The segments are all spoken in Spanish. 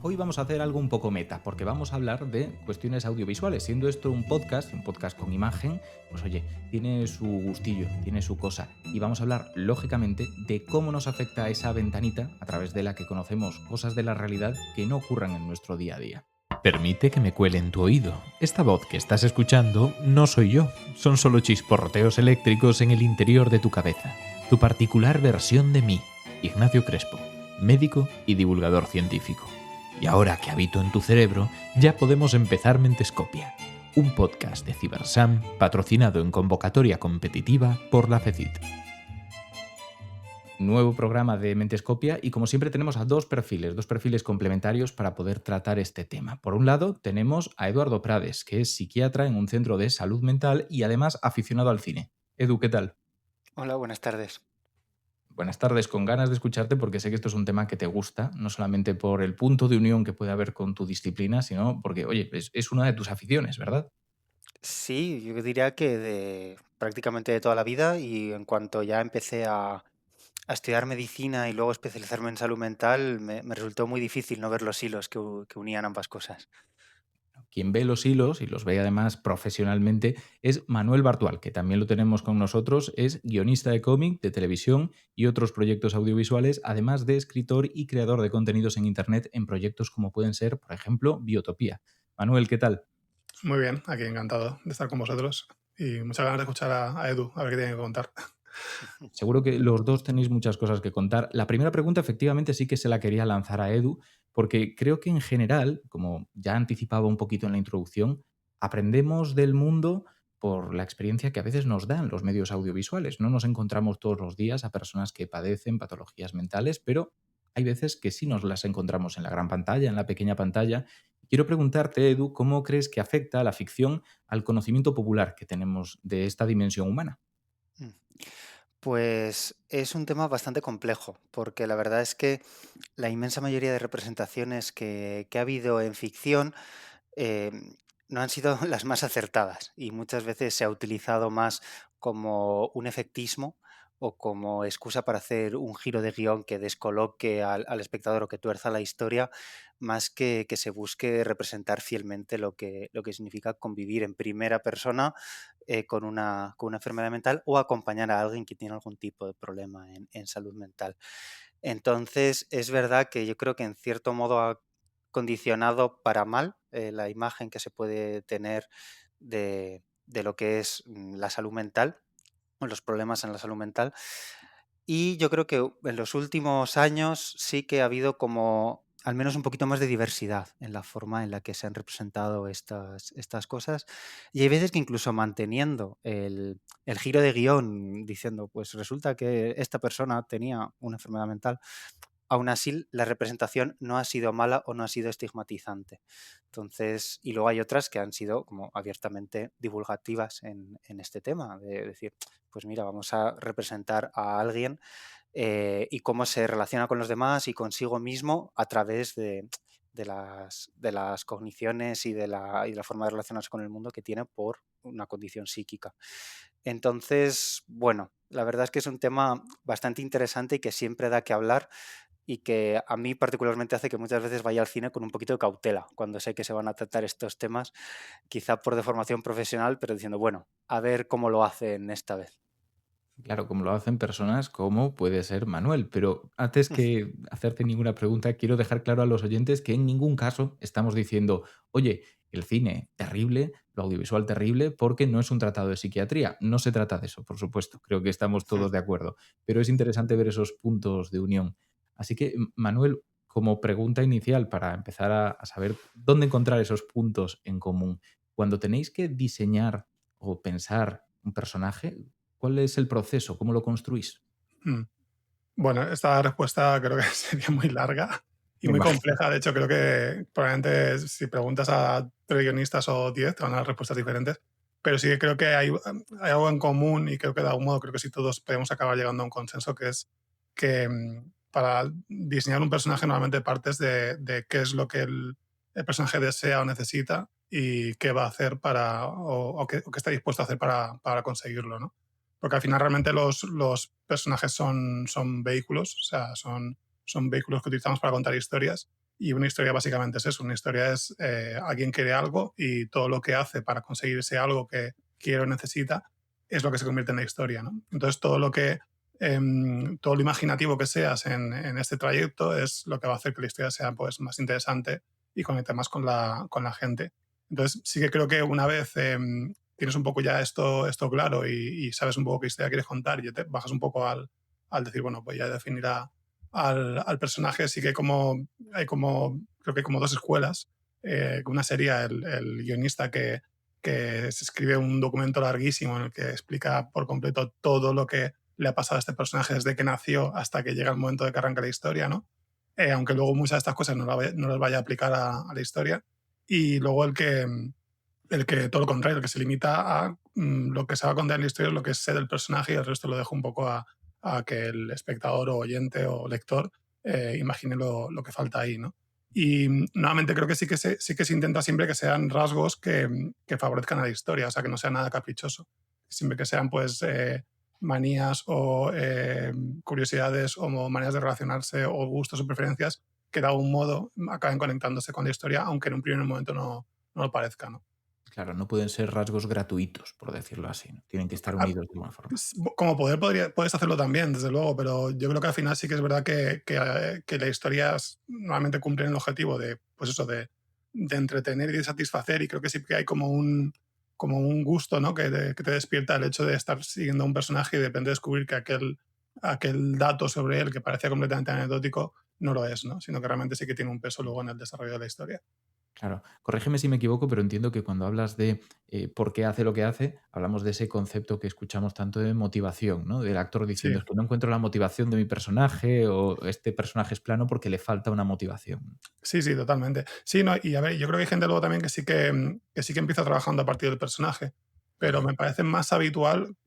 Hoy vamos a hacer algo un poco meta, porque vamos a hablar de cuestiones audiovisuales. Siendo esto un podcast con imagen, pues oye, tiene su gustillo, tiene su cosa. Y vamos a hablar, lógicamente, de cómo nos afecta esa ventanita a través de la que conocemos cosas de la realidad que no ocurran en nuestro día a día. Permite que me cuele en tu oído. Esta voz que estás escuchando no soy yo, son solo chisporroteos eléctricos en el interior de tu cabeza. Tu particular versión de mí, Ignacio Crespo, médico y divulgador científico. Y ahora que habito en tu cerebro, ya podemos empezar Mentescopia, un podcast de Cibersam patrocinado en convocatoria competitiva por la FECIT. Nuevo programa de Mentescopia y como siempre tenemos a dos perfiles complementarios para poder tratar este tema. Por un lado tenemos a Eduardo Prades, que es psiquiatra en un centro de salud mental y además aficionado al cine. Edu, ¿qué tal? Hola, buenas tardes. Buenas tardes, con ganas de escucharte porque sé que esto es un tema que te gusta, no solamente por el punto de unión que puede haber con tu disciplina, sino porque, oye, es una de tus aficiones, ¿verdad? Sí, yo diría que de prácticamente de toda la vida y en cuanto ya empecé a estudiar medicina y luego especializarme en salud mental, me resultó muy difícil no ver los hilos que unían ambas cosas. Quien ve los hilos y los ve además profesionalmente es Manuel Bartual, que también lo tenemos con nosotros, es guionista de cómic, de televisión y otros proyectos audiovisuales, además de escritor y creador de contenidos en Internet en proyectos como pueden ser, por ejemplo, Biotopía. Manuel, ¿qué tal? Muy bien, aquí encantado de estar con vosotros y muchas ganas de escuchar a Edu, a ver qué tiene que contar. Seguro que los dos tenéis muchas cosas que contar. La primera pregunta efectivamente sí que se la quería lanzar a Edu, porque creo que en general, como ya anticipaba un poquito en la introducción, aprendemos del mundo por la experiencia que a veces nos dan los medios audiovisuales. No nos encontramos todos los días a personas que padecen patologías mentales, pero hay veces que sí nos las encontramos en la gran pantalla, en la pequeña pantalla. Quiero preguntarte, Edu, ¿cómo crees que afecta la ficción al conocimiento popular que tenemos de esta dimensión humana? Mm. Pues es un tema bastante complejo, porque la verdad es que la inmensa mayoría de representaciones que ha habido en ficción no han sido las más acertadas y muchas veces se ha utilizado más como un efectismo o como excusa para hacer un giro de guión que descoloque al espectador o que tuerza la historia, más que se busque representar fielmente lo que significa convivir en primera persona con una enfermedad mental o acompañar a alguien que tiene algún tipo de problema en salud mental. Entonces, es verdad que yo creo que en cierto modo ha condicionado para mal la imagen que se puede tener de lo que es la salud mental o los problemas en la salud mental. Y yo creo que en los últimos años sí que ha habido como al menos un poquito más de diversidad en la forma en la que se han representado estas cosas. Y hay veces que incluso manteniendo el giro de guión, diciendo, pues resulta que esta persona tenía una enfermedad mental, aún así la representación no ha sido mala o no ha sido estigmatizante. Entonces, y luego hay otras que han sido como abiertamente divulgativas en este tema, de decir, pues mira, vamos a representar a alguien y cómo se relaciona con los demás y consigo mismo a través de las cogniciones y de la forma de relacionarse con el mundo que tiene por una condición psíquica. Entonces, bueno, la verdad es que es un tema bastante interesante y que siempre da que hablar y que a mí particularmente hace que muchas veces vaya al cine con un poquito de cautela cuando sé que se van a tratar estos temas, quizá por deformación profesional, pero diciendo, bueno, a ver cómo lo hacen esta vez. Claro, como lo hacen personas como puede ser Manuel, pero antes que hacerte ninguna pregunta, quiero dejar claro a los oyentes que en ningún caso estamos diciendo, oye, el cine terrible, lo audiovisual terrible, porque no es un tratado de psiquiatría. No se trata de eso, por supuesto, creo que estamos todos de acuerdo, pero es interesante ver esos puntos de unión. Así que, Manuel, como pregunta inicial para empezar a saber dónde encontrar esos puntos en común, cuando tenéis que diseñar o pensar un personaje, ¿cuál es el proceso? ¿Cómo lo construís? Mm. Bueno, esta respuesta creo que sería muy larga y Me muy imagino. compleja. De hecho, creo que probablemente si preguntas a 3 guionistas o 10 te van a dar respuestas diferentes. Pero sí que creo que hay algo en común y creo que de algún modo creo que sí todos podemos acabar llegando a un consenso, que es que para diseñar un personaje normalmente partes de qué es lo que el personaje desea o necesita y qué va a hacer o qué está dispuesto a hacer para conseguirlo, ¿no? Porque al final realmente los personajes son vehículos, o sea, son vehículos que utilizamos para contar historias Y una historia básicamente es eso, una historia es alguien quiere algo y todo lo que hace para conseguir ese algo que quiere o necesita es lo que se convierte en la historia, ¿no? Entonces todo lo imaginativo que seas en este trayecto es lo que va a hacer que la historia sea pues, más interesante y conecte más con la gente. Entonces sí que creo que una vez tienes un poco ya esto claro y sabes un poco qué historia quieres contar y ya te bajas un poco al decir, bueno, pues ya definir al personaje, sí que creo que hay como dos escuelas. Una sería el guionista que se escribe un documento larguísimo en el que explica por completo todo lo que le ha pasado a este personaje desde que nació hasta que llega el momento de que arranca la historia, ¿no? Aunque luego muchas de estas cosas no las vaya a aplicar a la historia. Y luego el que todo lo contrario, el que se limita a lo que se va a contar en la historia, es lo que sé del personaje y el resto lo dejo un poco a que el espectador o oyente o lector imagine lo que falta ahí, ¿no? Y nuevamente creo que sí que se intenta siempre que sean rasgos que favorezcan a la historia, o sea, que no sea nada caprichoso. Siempre que sean, pues, manías o curiosidades o maneras de relacionarse o gustos o preferencias que de algún modo acaben conectándose con la historia, aunque en un primer momento no lo parezca, ¿no? Claro, no pueden ser rasgos gratuitos, por decirlo así, ¿no? Tienen que estar Ah, unidos de alguna forma. Como puedes hacerlo también, desde luego, pero yo creo que al final sí que es verdad que las historias normalmente cumplen el objetivo de, pues eso, de entretener y de satisfacer, y creo que sí que hay como un gusto, ¿no? Que te despierta el hecho de estar siguiendo a un personaje y de repente descubrir que aquel dato sobre él que parecía completamente anecdótico no lo es, ¿no? Sino que realmente sí que tiene un peso luego en el desarrollo de la historia. Claro, corrígeme si me equivoco, pero entiendo que cuando hablas de por qué hace lo que hace, hablamos de ese concepto que escuchamos tanto de motivación, ¿no? Del actor Sí. diciendo es que no encuentro la motivación de mi personaje o este personaje es plano porque le falta una motivación. Sí, sí, totalmente. Sí, no, y a ver, yo creo que hay gente luego también que sí que empieza trabajando a partir del personaje, pero me parece más habitual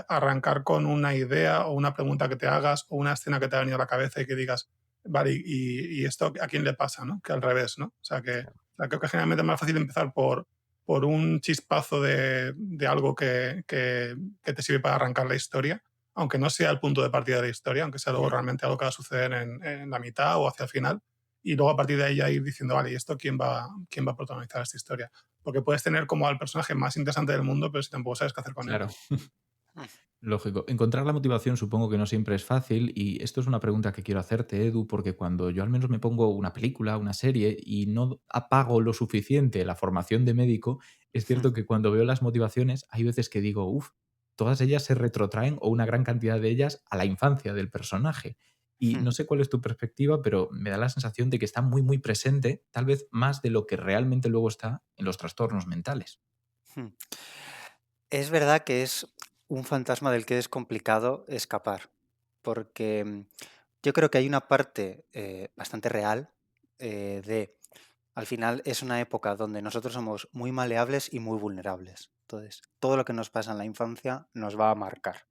arrancar con una idea o una pregunta que te hagas o una escena que te ha venido a la cabeza y que digas, vale, ¿y esto a quién le pasa, ¿no? Que al revés, ¿no? O sea, creo que generalmente es más fácil empezar por un chispazo de algo que te sirve para arrancar la historia, aunque no sea el punto de partida de la historia, aunque sea luego realmente algo que va a suceder en la mitad o hacia el final, y luego a partir de ahí ya ir diciendo, vale, ¿y esto quién va a protagonizar esta historia? Porque puedes tener como al personaje más interesante del mundo, pero si tampoco sabes qué hacer con él. Claro. Lógico. Encontrar la motivación supongo que no siempre es fácil y esto es una pregunta que quiero hacerte, Edu, porque cuando yo al menos me pongo una película, una serie y no apago lo suficiente la formación de médico, es cierto que cuando veo las motivaciones hay veces que digo, uff, todas ellas se retrotraen o una gran cantidad de ellas a la infancia del personaje. Y no sé cuál es tu perspectiva, pero me da la sensación de que está muy, muy presente, tal vez más de lo que realmente luego está en los trastornos mentales. Es verdad que es un fantasma del que es complicado escapar, porque yo creo que hay una parte bastante real al final es una época donde nosotros somos muy maleables y muy vulnerables. Entonces, todo lo que nos pasa en la infancia nos va a marcar.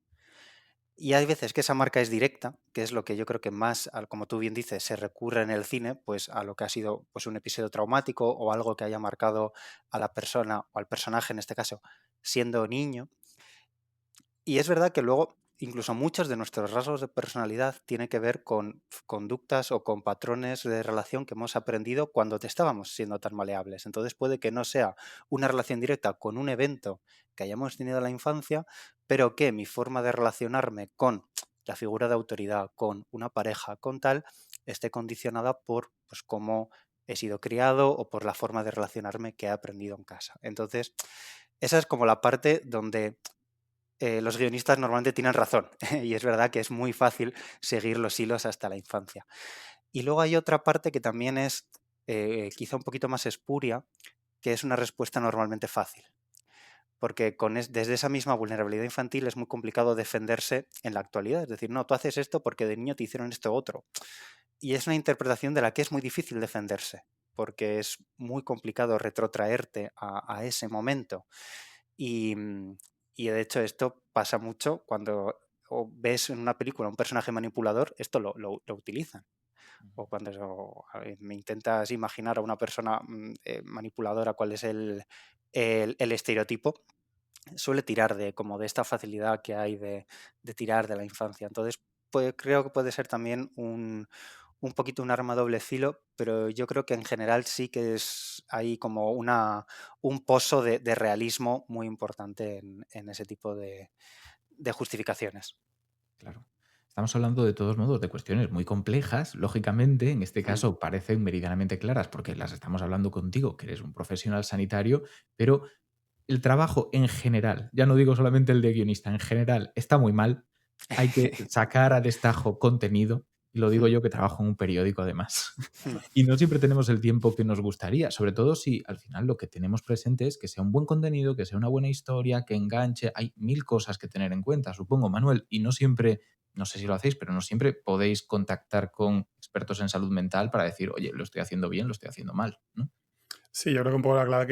Y hay veces que esa marca es directa, que es lo que yo creo que más, como tú bien dices, se recurre en el cine, pues a lo que ha sido pues, un episodio traumático o algo que haya marcado a la persona o al personaje en este caso siendo niño. Y es verdad que luego incluso muchos de nuestros rasgos de personalidad tienen que ver con conductas o con patrones de relación que hemos aprendido cuando te estábamos siendo tan maleables. Entonces puede que no sea una relación directa con un evento que hayamos tenido en la infancia, pero que mi forma de relacionarme con la figura de autoridad, con una pareja, con tal, esté condicionada por pues, cómo he sido criado o por la forma de relacionarme que he aprendido en casa. Entonces, esa es como la parte donde los guionistas normalmente tienen razón y es verdad que es muy fácil seguir los hilos hasta la infancia. Y luego hay otra parte que también es quizá un poquito más espuria, que es una respuesta normalmente fácil, porque desde esa misma vulnerabilidad infantil es muy complicado defenderse en la actualidad. Es decir, no, tú haces esto porque de niño te hicieron esto otro. Y es una interpretación de la que es muy difícil defenderse, porque es muy complicado retrotraerte a ese momento. Y, y de hecho esto pasa mucho cuando ves en una película un personaje manipulador, esto lo utilizan. O cuando me intentas imaginar a una persona manipuladora, cuál es el estereotipo, suele tirar como de esta facilidad que hay de tirar de la infancia. Entonces, creo que puede ser también un poquito un arma a doble filo, pero yo creo que en general sí que es hay como un pozo de realismo muy importante en ese tipo de justificaciones. Claro. Estamos hablando de todos modos de cuestiones muy complejas, lógicamente, en este Mm, caso parecen meridianamente claras porque las estamos hablando contigo, que eres un profesional sanitario, pero el trabajo en general, ya no digo solamente el de guionista, en general está muy mal. Hay que sacar a destajo contenido, y lo digo mm, yo que trabajo en un periódico además. mm. Y no siempre tenemos el tiempo que nos gustaría, sobre todo si al final lo que tenemos presente es que sea un buen contenido, que sea una buena historia, que enganche. Hay mil cosas que tener en cuenta, supongo, Manuel, y no siempre, no sé si lo hacéis, pero no siempre podéis contactar con expertos en salud mental para decir, oye, lo estoy haciendo bien, lo estoy haciendo mal, ¿no? Sí, yo creo que un poco la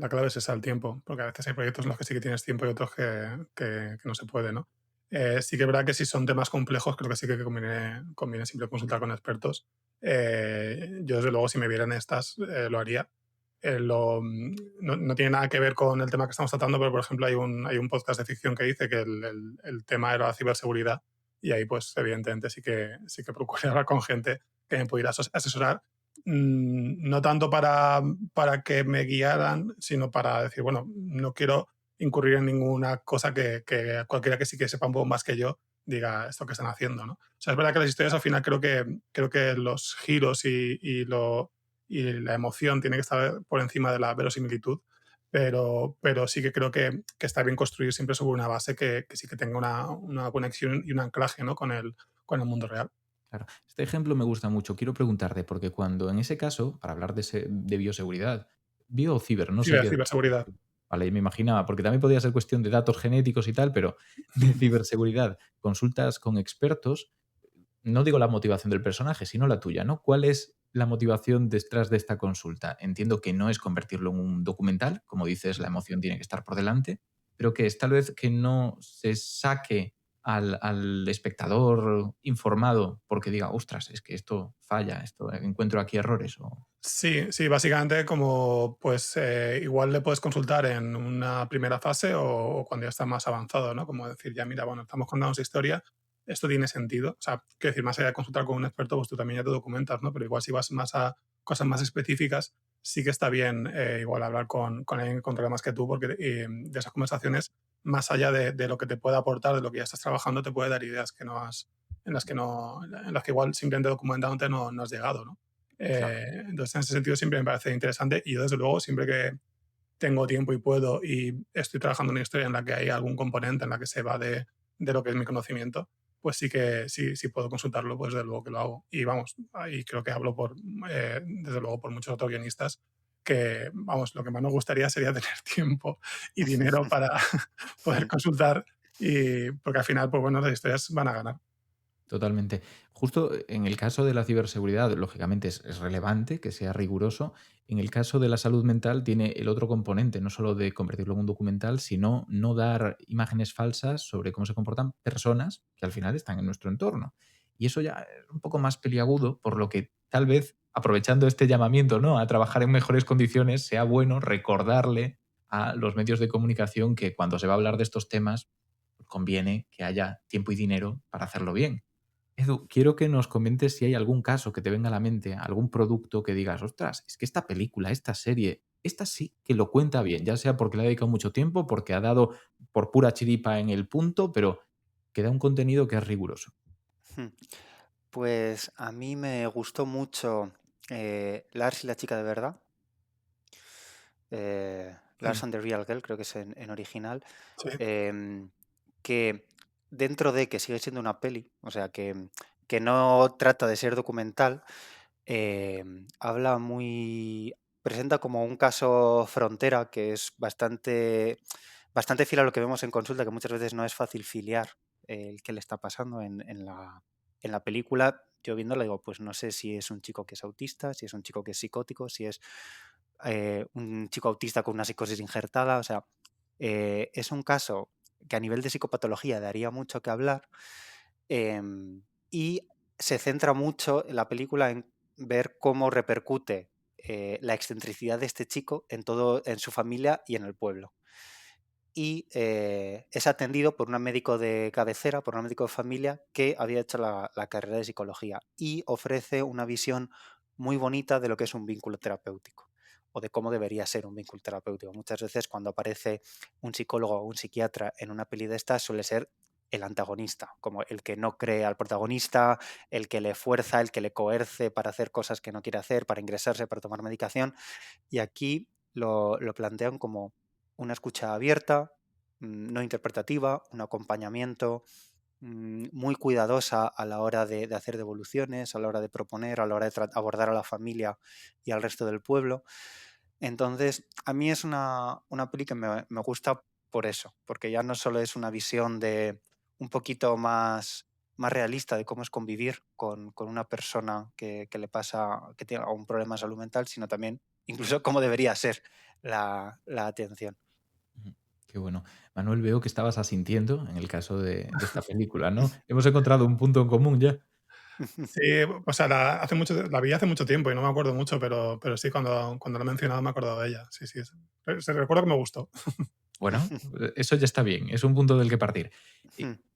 clave es esa, el tiempo, porque a veces hay proyectos en los que sí que tienes tiempo y otros que no se puede, ¿no? Sí que es verdad que si son temas complejos, creo que sí que conviene siempre consultar con expertos. Yo, desde luego, si me vieran estas, lo haría. No tiene nada que ver con el tema que estamos tratando, pero, por ejemplo, hay un podcast de ficción que dice que el tema era la ciberseguridad y ahí, pues, evidentemente, sí que procuré hablar con gente que me pudiera asesorar, no tanto para que me guiaran, sino para decir, bueno, no quiero incurrir en ninguna cosa que cualquiera que sí que sepa un poco más que yo diga esto que están haciendo, ¿no? O sea, es verdad que las historias al final creo que los giros y la emoción tiene que estar por encima de la verosimilitud, pero sí que creo que está bien construir siempre sobre una base que sí que tenga una conexión y un anclaje, ¿no? con el mundo real. Claro. Este ejemplo me gusta mucho. Quiero preguntarte, porque cuando en ese caso, para hablar de bioseguridad, bio o ciber, no sé qué. Ciberseguridad. Vale, me imaginaba, porque también podía ser cuestión de datos genéticos y tal, pero de ciberseguridad, consultas con expertos, no digo la motivación del personaje, sino la tuya, ¿no? ¿Cuál es la motivación detrás de esta consulta? Entiendo que no es convertirlo en un documental, como dices, la emoción tiene que estar por delante, pero que es tal vez que no se saque al espectador informado porque diga, ostras, es que esto falla, esto encuentro aquí errores. O... Sí, sí, básicamente como pues igual le puedes consultar en una primera fase o cuando ya está más avanzado, ¿no? Como decir, ya mira, bueno, estamos contando esa historia, esto tiene sentido. O sea, quiero decir, más allá de consultar con un experto, pues tú también ya te documentas, ¿no? Pero igual si vas más a cosas más específicas, sí que está bien igual hablar con alguien que controla más que tú, porque de esas conversaciones, más allá de lo que te pueda aportar, de lo que ya estás trabajando, te puede dar ideas que no has, en las que igual simplemente documentándote no has llegado, ¿no? Claro. Entonces, en ese sentido, siempre me parece interesante y yo, desde luego, siempre que tengo tiempo y puedo y estoy trabajando en una historia en la que hay algún componente en la que se va de lo que es mi conocimiento, pues sí puedo consultarlo, pues desde luego que lo hago. Y vamos, ahí creo que hablo desde luego por muchos otros guionistas que, vamos, lo que más nos gustaría sería tener tiempo y dinero para poder consultar y porque al final, pues bueno, las historias van a ganar. Totalmente. Justo en el caso de la ciberseguridad, lógicamente es relevante que sea riguroso. En el caso de la salud mental tiene el otro componente, no solo de convertirlo en un documental, sino no dar imágenes falsas sobre cómo se comportan personas que al final están en nuestro entorno. Y eso ya es un poco más peliagudo, por lo que tal vez, aprovechando este llamamiento, ¿no?, a trabajar en mejores condiciones, sea bueno recordarle a los medios de comunicación que cuando se va a hablar de estos temas, conviene que haya tiempo y dinero para hacerlo bien. Edu, quiero que nos comentes si hay algún caso que te venga a la mente, algún producto que digas, ostras, es que esta película, esta serie, esta sí que lo cuenta bien, ya sea porque le ha dedicado mucho tiempo, porque ha dado por pura chiripa en el punto, pero que da un contenido que es riguroso. Hmm. Pues a mí me gustó mucho Lars y la chica de verdad. Mm, Lars and the Real Girl, creo que es en original. sí. em, que dentro de que sigue siendo una peli, o sea, que no trata de ser documental, habla muy. Presenta como un caso frontera que es bastante fiel a lo que vemos en consulta, que muchas veces no es fácil filiar el que le está pasando en la película. Yo viéndola digo, pues no sé si es un chico que es autista, si es un chico que es psicótico, si es un chico autista con una psicosis injertada. O sea, es un caso que a nivel de psicopatología daría mucho que hablar, y se centra mucho en la película en ver cómo repercute la excentricidad de este chico en todo, en su familia y en el pueblo. y es atendido por un médico de cabecera, por un médico de familia que había hecho la carrera de psicología y ofrece una visión muy bonita de lo que es un vínculo terapéutico o de cómo debería ser un vínculo terapéutico. Muchas veces cuando aparece un psicólogo o un psiquiatra en una peli de estas suele ser el antagonista, como el que no cree al protagonista, el que le fuerza, el que le coerce para hacer cosas que no quiere hacer, para ingresarse, para tomar medicación. Y aquí lo plantean como una escucha abierta, no interpretativa, un acompañamiento muy cuidadosa a la hora de hacer devoluciones, a la hora de proponer, a la hora de abordar a la familia y al resto del pueblo. Entonces, a mí es una peli que me gusta por eso, porque ya no solo es una visión de un poquito más realista de cómo es convivir con una persona que le pasa, que tiene un problema de salud mental, sino también incluso cómo debería ser la atención. Ujú. Qué bueno. Manuel, veo que estabas asintiendo en el caso de esta película, ¿no? Hemos encontrado un punto en común ya. Sí, o sea, la vi hace mucho tiempo y no me acuerdo mucho, pero sí, cuando lo he mencionado me he acordado de ella. Sí, sí. Se recuerdo que me gustó. Bueno, eso ya está bien, es un punto del que partir.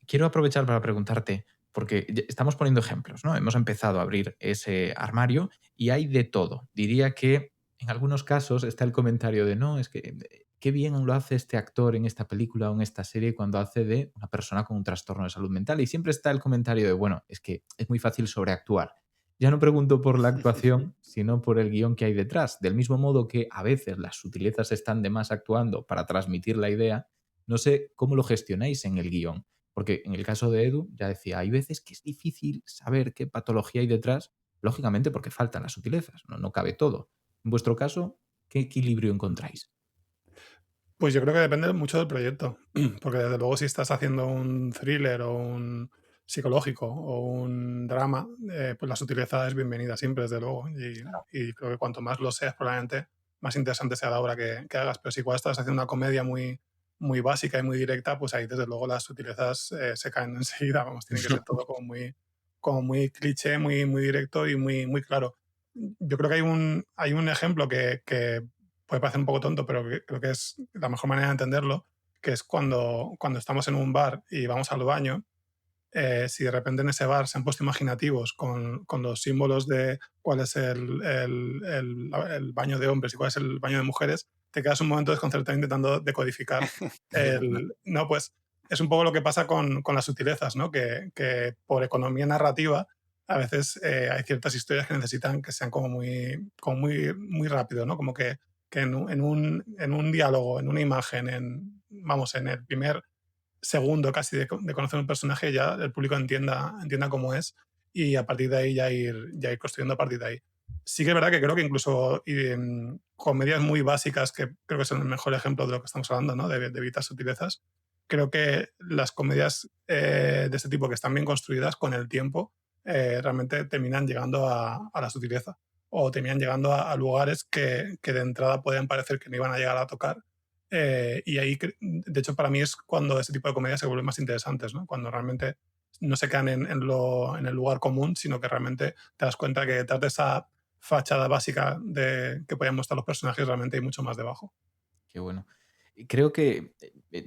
Quiero aprovechar para preguntarte, porque estamos poniendo ejemplos, ¿no? Hemos empezado a abrir ese armario y hay de todo. Diría que en algunos casos está el comentario de, no, es que qué bien lo hace este actor en esta película o en esta serie cuando hace de una persona con un trastorno de salud mental. Y siempre está el comentario de, bueno, es que es muy fácil sobreactuar. Ya no pregunto por la actuación, sino por el guión que hay detrás. Del mismo modo que a veces las sutilezas están de más actuando para transmitir la idea, no sé cómo lo gestionáis en el guión. Porque en el caso de Edu, ya decía, hay veces que es difícil saber qué patología hay detrás, lógicamente porque faltan las sutilezas, no cabe todo. En vuestro caso, ¿qué equilibrio encontráis? Pues yo creo que depende mucho del proyecto, porque desde luego si estás haciendo un thriller o un psicológico o un drama, pues la sutileza es bienvenida siempre, desde luego. Y creo que cuanto más lo seas, probablemente más interesante sea la obra que hagas. Pero si igual estás haciendo una comedia muy básica y muy directa, pues ahí desde luego las sutilezas se caen enseguida. Vamos, tiene que ser todo como muy cliché, muy directo y muy claro. Yo creo que hay un ejemplo que puede parecer un poco tonto, pero creo que es la mejor manera de entenderlo, que es cuando estamos en un bar y vamos al baño, si de repente en ese bar se han puesto imaginativos con los símbolos de cuál es el baño de hombres y cuál es el baño de mujeres, te quedas un momento desconcertado intentando decodificar el... No, pues es un poco lo que pasa con las sutilezas, ¿no? Que por economía narrativa a veces hay ciertas historias que necesitan que sean como muy rápido, ¿no? Como que en un diálogo, en una imagen, vamos, en el primer segundo casi de conocer un personaje, ya el público entienda cómo es y a partir de ahí ya ir construyendo a partir de ahí. Sí que es verdad que creo que incluso comedias muy básicas, que creo que son el mejor ejemplo de lo que estamos hablando, ¿no? de evitar sutilezas, creo que las comedias de este tipo que están bien construidas con el tiempo realmente terminan llegando a la sutileza o terminan llegando a lugares que de entrada podían parecer que no iban a llegar a tocar y ahí, de hecho, para mí es cuando ese tipo de comedias se vuelven más interesantes, ¿no? Cuando realmente no se quedan en el lugar común, sino que realmente te das cuenta que detrás de esa fachada básica que podían mostrar los personajes, realmente hay mucho más debajo. Qué bueno. Y creo que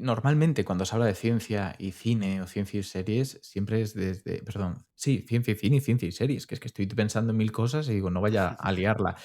normalmente cuando se habla de ciencia y cine o ciencia y series, siempre es desde, perdón, sí, ciencia y cine y ciencia y series, que es que estoy pensando en mil cosas y digo, no vaya a liarla.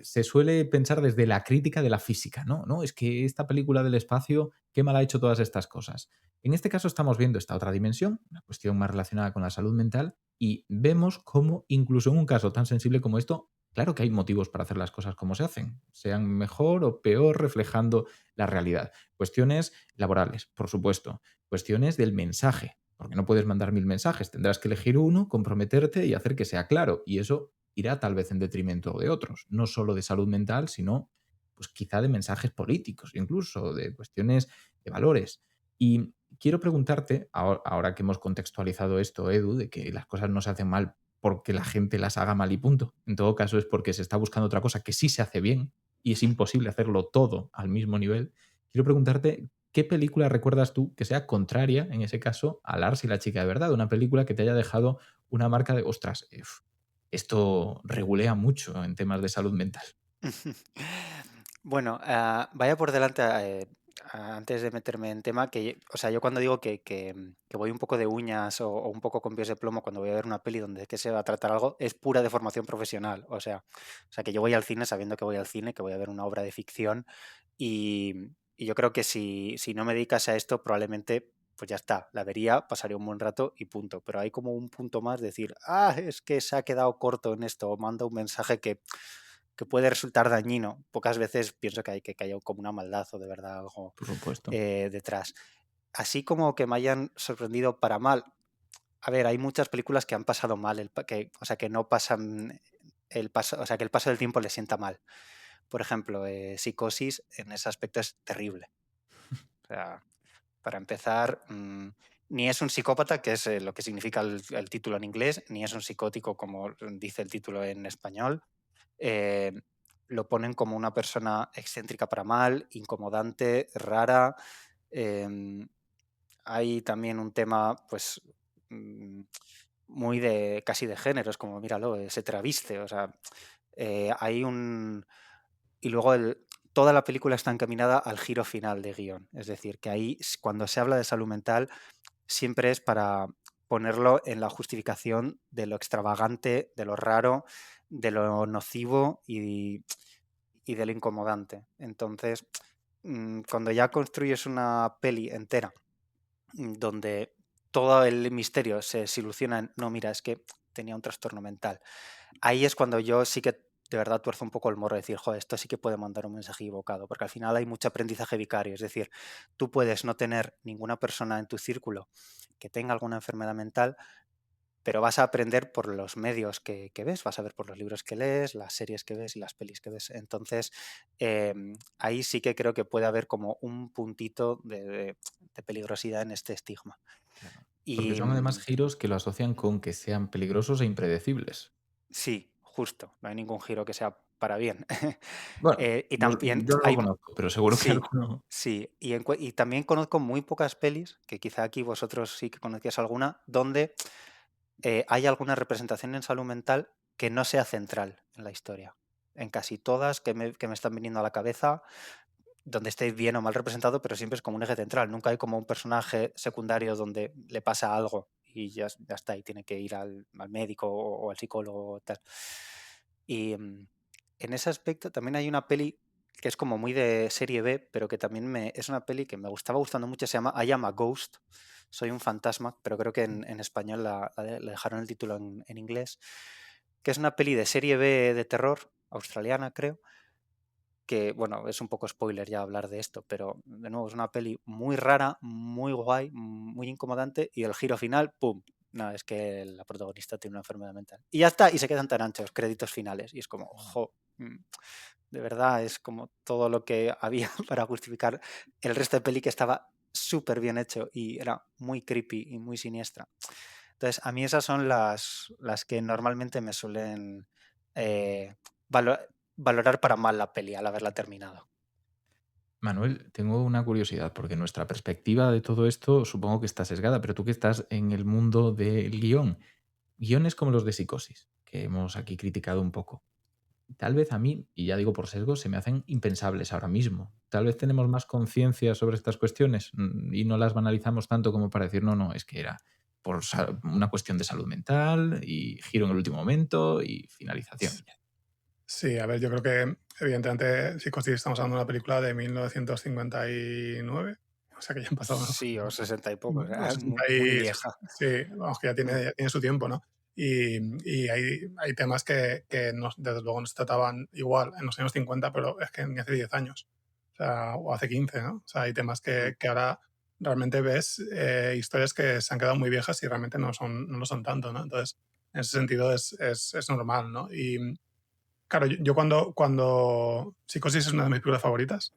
Se suele pensar desde la crítica de la física, ¿no? No, es que esta película del espacio, qué mal ha hecho todas estas cosas. En este caso estamos viendo esta otra dimensión, una cuestión más relacionada con la salud mental, y vemos cómo incluso en un caso tan sensible como esto, claro que hay motivos para hacer las cosas como se hacen, sean mejor o peor, reflejando la realidad. Cuestiones laborales, por supuesto. Cuestiones del mensaje, porque no puedes mandar mil mensajes, tendrás que elegir uno, comprometerte y hacer que sea claro. Y eso irá tal vez en detrimento de otros, no solo de salud mental, sino pues quizá de mensajes políticos, incluso de cuestiones de valores. Y quiero preguntarte, ahora que hemos contextualizado esto, Edu, de que las cosas no se hacen mal porque la gente las haga mal y punto. En todo caso es porque se está buscando otra cosa que sí se hace bien y es imposible hacerlo todo al mismo nivel. Quiero preguntarte, ¿qué película recuerdas tú que sea contraria, en ese caso, a Lars y la chica de verdad? Una película que te haya dejado una marca de, ostras, esto regulea mucho en temas de salud mental. Bueno, vaya por delante antes de meterme en tema, o sea, yo cuando digo que voy un poco de uñas o un poco con pies de plomo cuando voy a ver una peli donde que se va a tratar algo, es pura deformación profesional. O sea, que yo voy al cine sabiendo que voy al cine, que voy a ver una obra de ficción y, y yo creo que si no me dedicas a esto, probablemente pues ya está, la vería, pasaría un buen rato y punto. Pero hay como un punto más de decir, es que se ha quedado corto en esto, o manda un mensaje que puede resultar dañino. Pocas veces pienso que haya como una maldad o de verdad algo Por supuesto. detrás. Así como que me hayan sorprendido para mal. A ver, hay muchas películas que han pasado mal, o sea, que no pasan el paso, o sea, que el paso del tiempo les sienta mal. Por ejemplo, Psicosis en ese aspecto es terrible. O sea, para empezar, ni es un psicópata, que es lo que significa el título en inglés, ni es un psicótico, como dice el título en español. Eh, lo ponen como una persona excéntrica para mal, incomodante, rara. Hay también un tema, pues, muy de casi de géneros, como míralo, se traviste. O sea, hay un. Y luego toda la película está encaminada al giro final de guión. Es decir, que ahí, cuando se habla de salud mental, siempre es para ponerlo en la justificación de lo extravagante, de lo raro, de lo nocivo y de lo incomodante. Entonces, cuando ya construyes una peli entera donde todo el misterio se soluciona en, no, mira, es que tenía un trastorno mental. Ahí es cuando yo sí que de verdad tuerzo un poco el morro de decir, joder, esto sí que puede mandar un mensaje equivocado, porque al final hay mucho aprendizaje vicario. Es decir, tú puedes no tener ninguna persona en tu círculo que tenga alguna enfermedad mental, pero vas a aprender por los medios que ves, vas a ver por los libros que lees, las series que ves y las pelis que ves. Entonces, ahí sí que creo que puede haber como un puntito de peligrosidad en este estigma. Claro. Porque Y son además giros que lo asocian con que sean peligrosos e impredecibles. sí, justo, no hay ningún giro que sea para bien. Bueno, Y también yo no lo hay, conozco, pero seguro que sí, alguno. sí, y también conozco muy pocas pelis, que quizá aquí vosotros sí que conocíais alguna, donde hay alguna representación en salud mental que no sea central en la historia. En casi todas que me están viniendo a la cabeza, donde esté bien o mal representado, pero siempre es como un eje central. Nunca hay como un personaje secundario donde le pasa algo y ya está, y tiene que ir al médico o al psicólogo o tal. Y en ese aspecto también hay una peli que es como muy de serie B, pero que también es una peli que me estaba gustando mucho, se llama I Am a Ghost, soy un fantasma, pero creo que en español le dejaron el título en inglés, que es una peli de serie B de terror, australiana creo, que, bueno, es un poco spoiler ya hablar de esto, pero de nuevo es una peli muy rara, muy guay, muy incomodante y el giro final, ¡pum! No, es que la protagonista tiene una enfermedad mental. Y ya está, y se quedan tan anchos, créditos finales. Y es como, de verdad, es como todo lo que había para justificar el resto de peli que estaba súper bien hecho y era muy creepy y muy siniestra. Entonces, a mí esas son las que normalmente me suelen eh, valo- valorar para mal la peli al haberla terminado. Manuel, tengo una curiosidad, porque nuestra perspectiva de todo esto supongo que está sesgada, pero tú que estás en el mundo del guión, guiones como los de Psicosis, que hemos aquí criticado un poco. Tal vez a mí, y ya digo por sesgo, se me hacen impensables ahora mismo. Tal vez tenemos más conciencia sobre estas cuestiones y no las banalizamos tanto como para decir, no, no, es que era por una cuestión de salud mental y giro en el último momento y finalización. Sí, a ver, yo creo que evidentemente Psicosis estamos hablando de una película de 1959, o sea que ya han pasado unos Sí, o 60 y poco, o sea, o 60 muy vieja. sí, vamos, que ya tiene su tiempo, ¿no? Y hay temas que desde luego no se trataban igual en los años 50, pero es que ni hace 10 años, o sea, o hace 15, ¿no? O sea, hay temas que ahora realmente ves historias que se han quedado muy viejas y realmente no lo son tanto, ¿no? Entonces, en ese sentido es normal, ¿no? Y claro, yo cuando Psicosis es una de mis películas favoritas,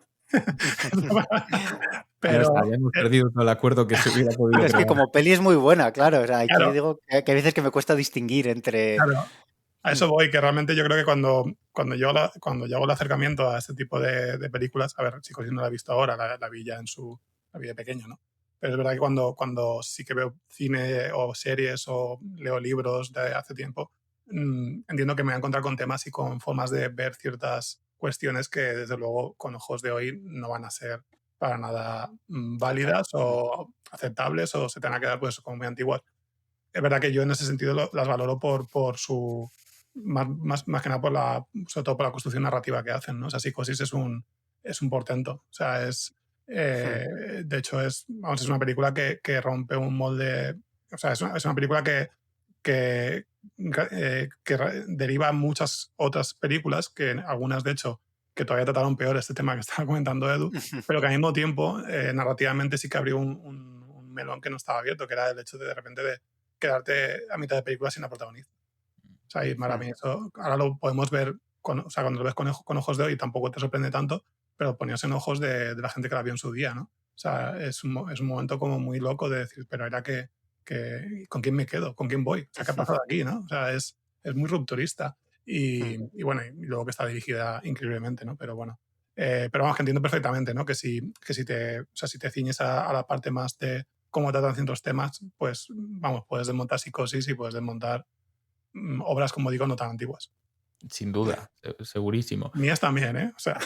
Ya pero está, ya hemos perdido todo el acuerdo que se hubiera podido Es que crear. como peli es muy buena, claro. O sea, aquí claro, digo que hay veces que me cuesta distinguir entre. claro, a eso voy, que realmente yo creo que cuando yo hago el acercamiento a este tipo de películas, a ver, Psicosis no la he visto ahora, la vi ya la vi de pequeño, ¿no? Pero es verdad que cuando sí que veo cine o series o leo libros de hace tiempo, entiendo que me voy a encontrar con temas y con formas de ver ciertas cuestiones que desde luego con ojos de hoy no van a ser para nada Total. válidas o aceptables o se te van a quedar pues como muy antiguas. Es verdad que yo en ese sentido las valoro por su... Más que nada sobre todo por la construcción narrativa que hacen, ¿no? O sea, Psicosis es un portento. O sea, de hecho, vamos, es una película que rompe un molde. O sea, es una película que, deriva muchas otras películas, que algunas, de hecho, que todavía trataron peor este tema que estaba comentando Edu, pero que al mismo tiempo, narrativamente sí que abrió un melón que no estaba abierto, que era el hecho de repente de quedarte a mitad de película sin la protagonista. O sea, y para mí eso, ahora lo podemos ver, o sea, cuando lo ves con ojos de hoy tampoco te sorprende tanto, pero ponías en ojos de la gente que la vio en su día, ¿no? O sea, es un momento como muy loco de decir, pero era ¿con quién me quedo? ¿Con quién voy? O sea, ¿qué ha pasado aquí, no? O sea, es muy rupturista. Y bueno, y luego que está dirigida increíblemente, ¿no? Pero bueno. Pero vamos, que entiendo perfectamente, ¿no? O sea, si te ciñes a la parte más de cómo tratan ciertos temas, pues vamos, puedes desmontar Psicosis y puedes desmontar obras, como digo, no tan antiguas. Sin duda, segurísimo. Mías también, ¿eh? O sea,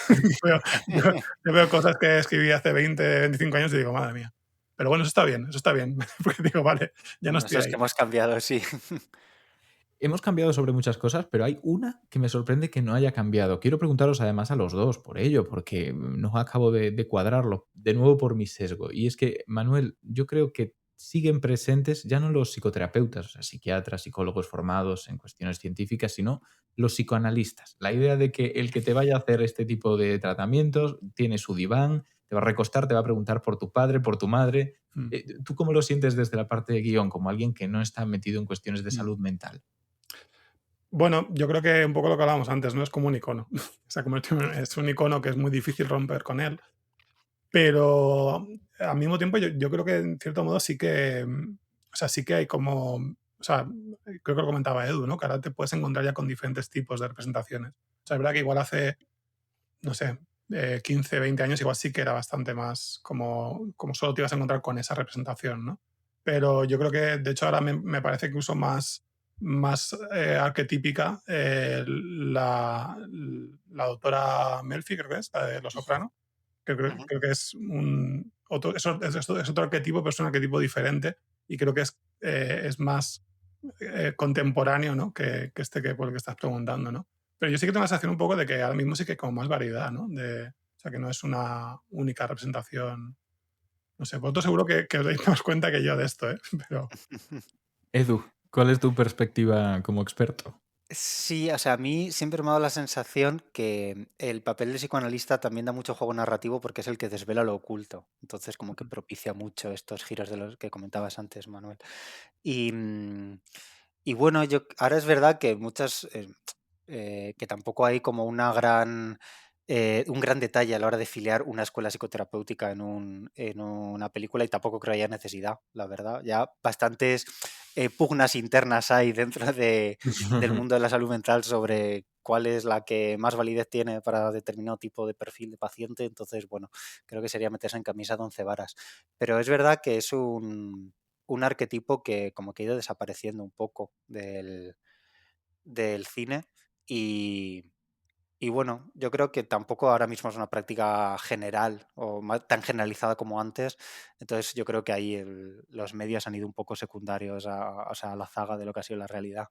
yo veo cosas que escribí hace 20, 25 años y digo, madre mía. Pero bueno, eso está bien, eso está bien. Porque digo, vale, ya no Bueno, estoy eso es ahí. que hemos cambiado, sí. Hemos cambiado sobre muchas cosas, pero hay una que me sorprende que no haya cambiado. Quiero preguntaros además a los dos por ello, porque no acabo de cuadrarlo, de nuevo por mi sesgo. Y es que, Manuel, yo creo que siguen presentes ya no los psicoterapeutas, o sea, psiquiatras, psicólogos formados en cuestiones científicas, sino los psicoanalistas. La idea de que el que te vaya a hacer este tipo de tratamientos tiene su diván, te va a recostar, te va a preguntar por tu padre, por tu madre. Mm, ¿Tú cómo lo sientes desde la parte de guión, como alguien que no está metido en cuestiones de mm. salud mental? Bueno, yo creo que un poco lo que hablábamos antes, ¿no? Es como un icono. Se ha convertido es un icono que es muy difícil romper con él. Pero al mismo tiempo yo creo que en cierto modo sí que, o sea, sí que hay como, o sea, creo que lo comentaba Edu, ¿no? Que ahora te puedes encontrar ya con diferentes tipos de representaciones. O sea, es verdad que igual hace, no sé, 15, 20 años igual sí que era bastante más como solo te ibas a encontrar con esa representación, ¿no? Pero yo creo que, de hecho, ahora me parece que uso más arquetípica la doctora Melfi, creo que es, la de Los Soprano, creo que es otro arquetipo, pero es un arquetipo diferente y creo que es más contemporáneo, ¿no? que este que por el que estás preguntando, ¿no? Pero yo sí que tengo la sensación un poco de que ahora mismo sí que hay como más variedad, ¿no? O sea, que no es una única representación. No sé, vosotros seguro que os dais más cuenta que yo de esto, ¿eh? Pero Edu, ¿cuál es tu perspectiva como experto? Sí, o sea, a mí siempre me ha dado la sensación que el papel de psicoanalista también da mucho juego narrativo porque es el que desvela lo oculto. Entonces, como que propicia mucho estos giros de los que comentabas antes, Manuel. Y, y bueno, ahora es verdad que que tampoco hay como un gran detalle a la hora de filiar una escuela psicoterapéutica en una película y tampoco creo haya necesidad, la verdad. Ya bastantes pugnas internas hay dentro del mundo de la salud mental sobre cuál es la que más validez tiene para determinado tipo de perfil de paciente. Entonces, bueno, creo que sería meterse en camisa de once varas. Pero es verdad que es un arquetipo que como que ha ido desapareciendo un poco del cine y, y bueno, yo creo que tampoco ahora mismo es una práctica general o tan generalizada como antes. Entonces yo creo que ahí los medios han ido un poco secundarios o sea, a la zaga de lo que ha sido la realidad.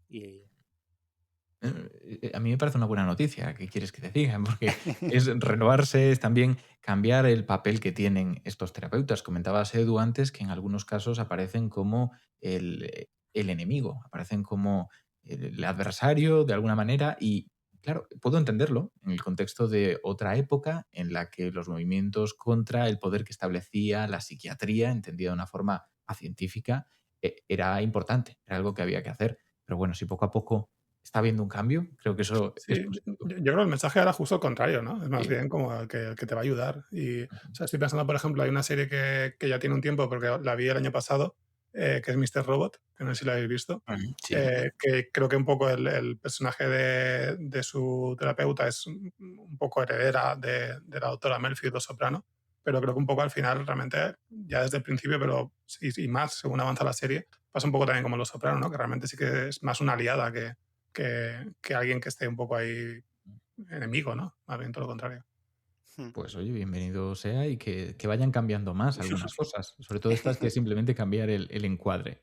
Y A mí me parece una buena noticia, ¿qué quieres que te diga? Porque es renovarse, es también cambiar el papel que tienen estos terapeutas. Comentabas, Edu, antes que en algunos casos aparecen como el enemigo, aparecen como el adversario de alguna manera y, claro, puedo entenderlo en el contexto de otra época en la que los movimientos contra el poder que establecía la psiquiatría, entendida de una forma científica, era importante, era algo que había que hacer. Pero bueno, si poco a poco está habiendo un cambio, creo que eso es sí, positivo. yo creo que el mensaje era justo al contrario, ¿no? Es más Sí. bien como el que te va a ayudar. Y, o sea, estoy pensando, por ejemplo, hay una serie que ya tiene un tiempo, porque la vi el año pasado, que es Mr. Robot, que no sé si la habéis visto, Sí. que creo que un poco el personaje de su terapeuta es un poco heredera de la doctora Melfi de Soprano, pero creo que un poco al final, realmente, ya desde el principio, pero y más según avanza la serie, pasa un poco también como Los Soprano, ¿no? Que realmente sí que es más una aliada que alguien que esté un poco ahí enemigo, ¿no? Más bien todo lo contrario. Mm, Pues oye, bienvenido sea y que vayan cambiando más algunas cosas, sobre todo estas que mm. es simplemente cambiar el encuadre.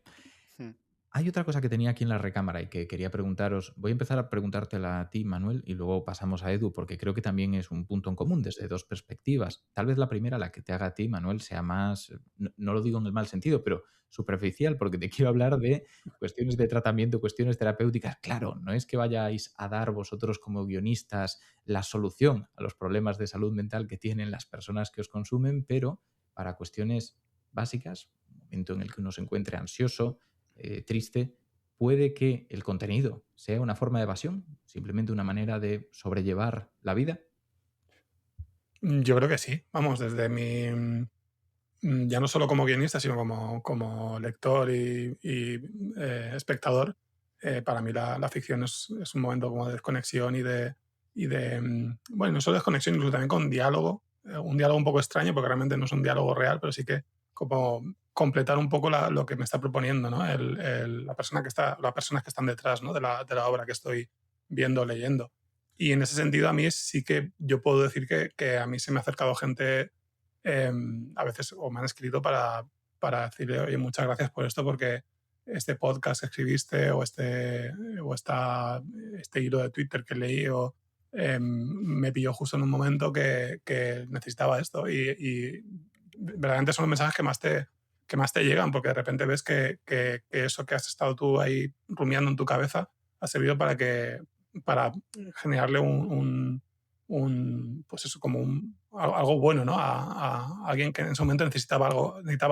Hay otra cosa que tenía aquí en la recámara y que quería preguntaros. Voy a empezar a preguntártela a ti, Manuel, y luego pasamos a Edu, porque creo que también es un punto en común desde dos perspectivas. Tal vez la primera, la que te haga a ti, Manuel, sea más, no lo digo en el mal sentido, pero superficial, porque te quiero hablar de cuestiones de tratamiento, cuestiones terapéuticas. Claro, no es que vayáis a dar vosotros como guionistas la solución a los problemas de salud mental que tienen las personas que os consumen, pero para cuestiones básicas, un momento en el que uno se encuentre ansioso, triste, puede que el contenido sea una forma de evasión, simplemente una manera de sobrellevar la vida. Yo creo que sí. Vamos, desde ya no solo como guionista, sino como lector y espectador, para mí la ficción es un momento como de desconexión y de bueno, no solo desconexión, incluso también con diálogo, un diálogo un poco extraño, porque realmente no es un diálogo real, pero sí que como completar un poco lo que me está proponiendo, ¿no? Las personas que están detrás, ¿no? de la obra que estoy viendo o leyendo. Y en ese sentido, a mí sí que yo puedo decir que a mí se me ha acercado gente a veces o me han escrito para decirle, oye, muchas gracias por esto, porque este podcast que escribiste o este hilo de Twitter que leí me pilló justo en un momento que necesitaba esto. Y verdaderamente son los mensajes que más te llegan, porque de repente ves que eso que has estado tú ahí rumiando en tu cabeza ha servido para generarle pues eso, como algo bueno, ¿no? A alguien que en ese momento necesitaba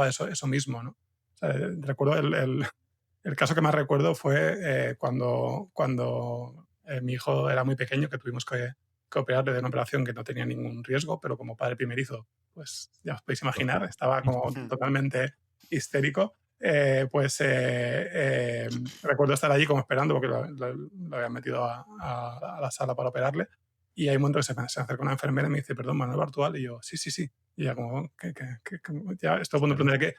eso mismo, ¿no? O sea, recuerdo el caso que más recuerdo fue cuando mi hijo era muy pequeño, que tuvimos que operarle de una operación que no tenía ningún riesgo, pero como padre primerizo, pues ya os podéis imaginar, Lógico. estaba como totalmente histérico. Recuerdo estar allí como esperando porque lo habían metido a la sala para operarle y hay un momento que se acerca una enfermera y me dice, perdón, Manuel Bartual, y yo, sí, sí, sí. Y ya como, ya estoy a punto de Claro. preguntarle,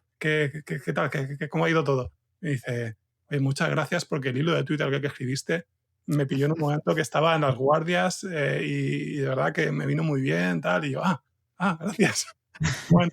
¿qué tal? ¿Cómo ha ido todo? Me dice, oye, muchas gracias porque el hilo de Twitter que escribiste me pilló en un momento que estaba en las guardias y de verdad que me vino muy bien, tal. Y yo, gracias. Bueno,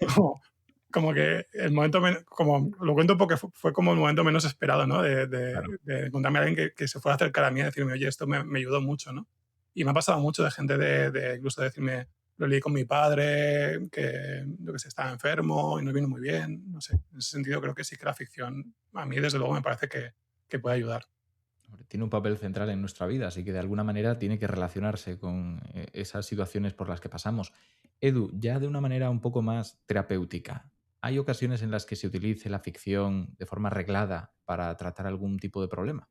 como que el momento, como lo cuento porque fue como el momento menos esperado, ¿no? De, Claro. de, de encontrarme a alguien que se fuera a acercar a mí y decirme, oye, esto me ayudó mucho, ¿no? Y me ha pasado mucho de gente de incluso decirme, lo leí con mi padre, que yo que sé, estaba enfermo y no vino muy bien, no sé. En ese sentido creo que sí que la ficción a mí desde luego me parece que puede ayudar. Hombre, tiene un papel central en nuestra vida, así que de alguna manera tiene que relacionarse con esas situaciones por las que pasamos. Edu, ya de una manera un poco más terapéutica, ¿hay ocasiones en las que se utilice la ficción de forma reglada para tratar algún tipo de problema?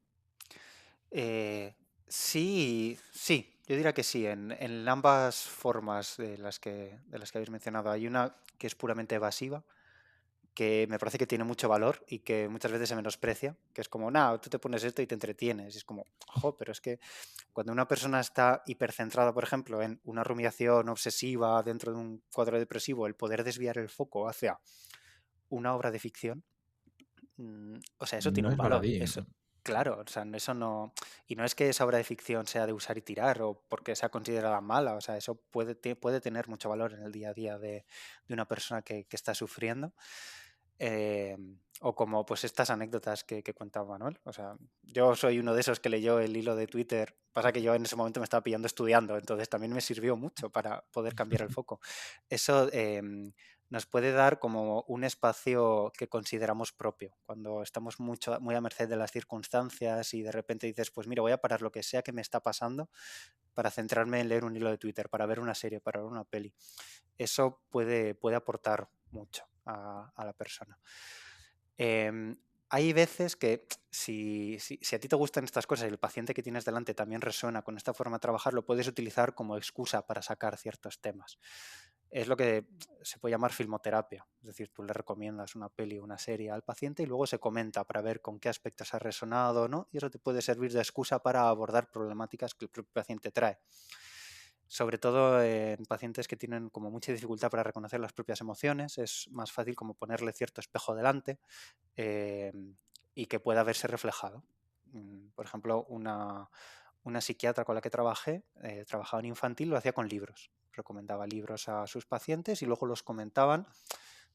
Eh, sí, sí, yo diría que sí, en ambas formas de las que habéis mencionado. Hay una que es puramente evasiva, que me parece que tiene mucho valor y que muchas veces se menosprecia, que es como, nada, tú te pones esto y te entretienes. Y es como, jo, pero es que cuando una persona está hipercentrada, por ejemplo, en una rumiación obsesiva dentro de un cuadro depresivo, el poder desviar el foco hacia una obra de ficción, o sea, eso tiene No un es valor. baladí, Eso, ¿no? claro, o sea, eso no. Y no es que esa obra de ficción sea de usar y tirar o porque sea considerada mala, o sea, eso puede tener mucho valor en el día a día de una persona que está sufriendo. Eh, o como pues estas anécdotas que cuenta Manuel. O sea, yo soy uno de esos que leyó el hilo de Twitter. Pasa que yo en ese momento me estaba pillando estudiando, entonces también me sirvió mucho para poder cambiar el foco. Eso nos puede dar como un espacio que consideramos propio. Cuando estamos muy a merced de las circunstancias y de repente dices, pues mira, voy a parar lo que sea que me está pasando para centrarme en leer un hilo de Twitter, para ver una serie, para ver una peli. Eso puede aportar mucho a la persona. Em, Hay veces que si a ti te gustan estas cosas y el paciente que tienes delante también resuena con esta forma de trabajar, lo puedes utilizar como excusa para sacar ciertos temas. Es lo que se puede llamar filmoterapia. Es decir, tú le recomiendas una peli o una serie al paciente y luego se comenta para ver con qué aspectos ha resonado o no, y eso te puede servir de excusa para abordar problemáticas que el propio paciente trae. Sobre todo en pacientes que tienen como mucha dificultad para reconocer las propias emociones, es más fácil como ponerle cierto espejo delante eh, y que pueda verse reflejado. Por ejemplo, una psiquiatra con la que trabajé, trabajaba en infantil, lo hacía con libros. Recomendaba libros a sus pacientes y luego los comentaban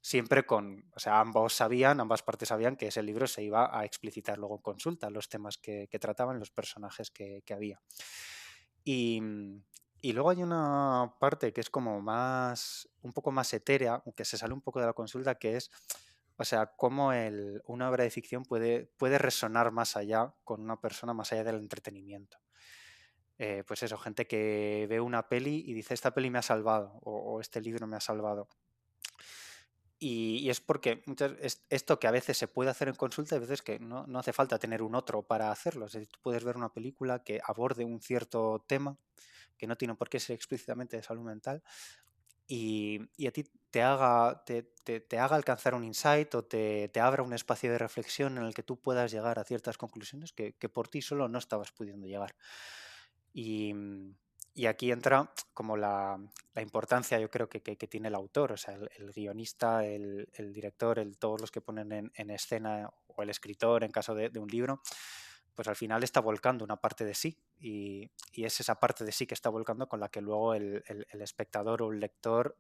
siempre o sea, ambas partes sabían que ese libro se iba a explicitar luego en consulta, los temas que trataban, los personajes que había. Y, y luego hay una parte que es como un poco más etérea, que se sale un poco de la consulta, que es, o sea, cómo una obra de ficción puede resonar más allá con una persona, más allá del entretenimiento. Pues eso, gente que ve una peli y dice, esta peli me ha salvado, o este libro me ha salvado. Y es porque esto que a veces se puede hacer en consulta, a veces que no hace falta tener un otro para hacerlo. Es decir, tú puedes ver una película que aborde un cierto tema, que no tiene por qué ser explícitamente de salud mental, y a ti te haga alcanzar un insight o te abra un espacio de reflexión en el que tú puedas llegar a ciertas conclusiones que por ti solo no estabas pudiendo llegar. Y aquí entra como la importancia, yo creo, que tiene el autor, o sea, el guionista, el director, todos los que ponen en escena, o el escritor en caso de un libro, pues al final está volcando una parte de sí, y es esa parte de sí que está volcando con la que luego el espectador o el lector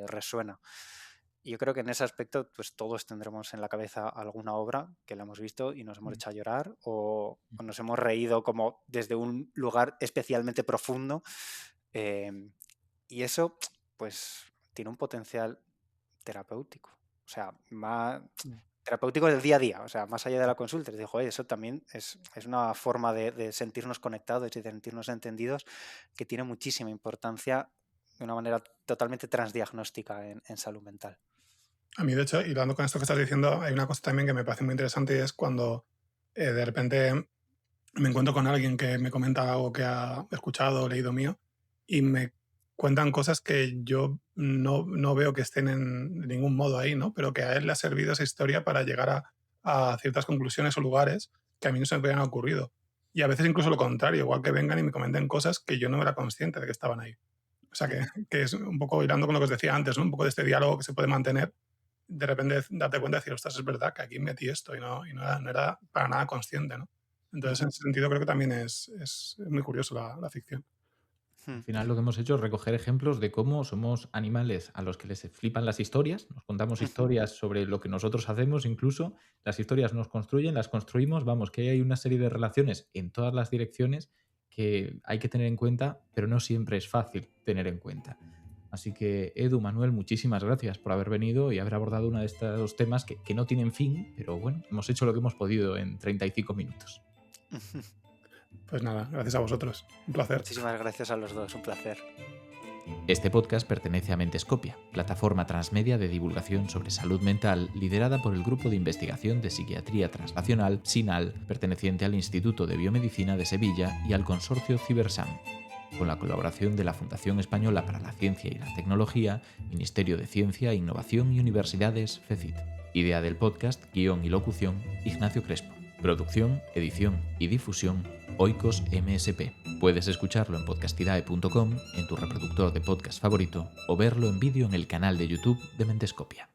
resuena. Y yo creo que en ese aspecto pues todos tendremos en la cabeza alguna obra que la hemos visto y nos hemos hecho a llorar o nos hemos reído como desde un lugar especialmente profundo, y eso pues tiene un potencial terapéutico, o sea, más terapéutico del día a día, o sea, más allá de la consulta. Les digo, eso también es una forma de sentirnos conectados y de sentirnos entendidos que tiene muchísima importancia de una manera totalmente transdiagnóstica en salud mental. A mí, de hecho, hilando con esto que estás diciendo, hay una cosa también que me parece muy interesante y es cuando de repente me encuentro con alguien que me comenta algo que ha escuchado o leído mío y me cuentan cosas que yo no veo que estén en ningún modo ahí, ¿no? Pero que a él le ha servido esa historia para llegar a ciertas conclusiones o lugares que a mí no se me habían ocurrido. Y a veces incluso lo contrario, igual que vengan y me comenten cosas que yo no era consciente de que estaban ahí. O sea, que es un poco hilando con lo que os decía antes, ¿no? Un poco de este diálogo que se puede mantener, de repente darte cuenta y decir, ostras, es verdad que aquí metí esto y no era para nada consciente, ¿no? Entonces, en ese sentido, creo que también es muy curioso la ficción. Al final lo que hemos hecho es recoger ejemplos de cómo somos animales a los que les flipan las historias, nos contamos historias sobre lo que nosotros hacemos incluso, las historias nos construyen, las construimos, vamos, que hay una serie de relaciones en todas las direcciones que hay que tener en cuenta, pero no siempre es fácil tener en cuenta. Así que, Edu, Manuel, muchísimas gracias por haber venido y haber abordado uno de estos temas que no tienen fin, pero bueno, hemos hecho lo que hemos podido en 35 minutos. Pues nada, gracias a vosotros. Un placer. Muchísimas gracias a los dos, un placer. Este podcast pertenece a Mentescopia, plataforma transmedia de divulgación sobre salud mental liderada por el Grupo de Investigación de Psiquiatría Translacional, SINAL, perteneciente al Instituto de Biomedicina de Sevilla y al consorcio CiberSam, con la colaboración de la Fundación Española para la Ciencia y la Tecnología, Ministerio de Ciencia, Innovación y Universidades, FECIT. Idea del podcast, guión y locución, Ignacio Crespo. Producción, edición y difusión, Oikos MSP. Puedes escucharlo en podcastidae.com, en tu reproductor de podcast favorito, o verlo en vídeo en el canal de YouTube de Mentescopia.